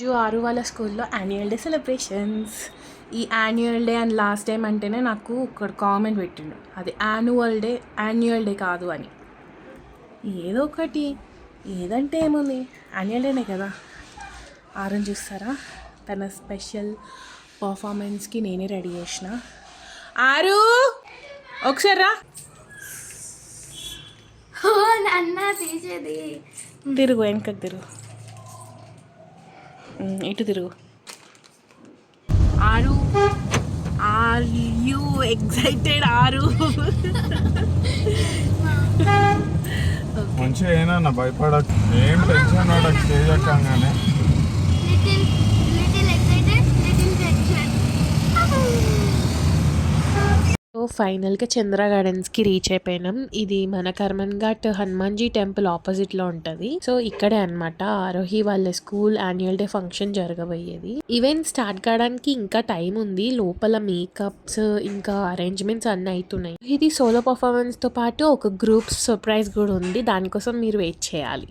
ఆరు వాళ్ళ స్కూల్లో యాన్యువల్ డే సెలబ్రేషన్స్. ఈ annual day and last time అంటేనే నాకు ఒక కామెంట్ పెట్టిండు, అది యాన్యువల్ డే కాదు అని. ఏదో ఒకటి, ఏదంటే ఏముంది, యాన్యువల్ డేనే కదా. ఆరుని చూస్తారా, తన స్పెషల్ పర్ఫార్మెన్స్కి నేనే రెడీ చేసిన. ఆరు ఒకసారి రా, తీసేది తిరుగు, వెనకకు తిరుగు, ఇటు తిరుగు. ఆరు, ఆర్ యూ ఎక్సైటెడ్ ఆరు? మంచిగా ఏనా భయపడక, ఏం టెన్షన్ పడక, స్టేజ్ ఎక్కగానే. సో ఫైనల్గా చంద్ర గార్డెన్స్కి రీచ్ అయిపోయినాం. ఇది మన కర్మన్ ఘాట్ హనుమాన్జీ టెంపుల్ ఆపోజిట్లో ఉంటుంది. సో ఇక్కడే అనమాట ఆరోహి వాళ్ళ స్కూల్ యాన్యువల్ డే ఫంక్షన్ జరగబోయేది. ఈవెంట్ స్టార్ట్ కావడానికి ఇంకా టైం ఉంది. లోపల మేకప్స్ ఇంకా అరేంజ్మెంట్స్ అన్నీ అవుతున్నాయి. ఇది సోలో పర్ఫార్మెన్స్తో పాటు ఒక గ్రూప్ సర్ప్రైజ్ కూడా ఉంది, దానికోసం మీరు వెయిట్ చేయాలి.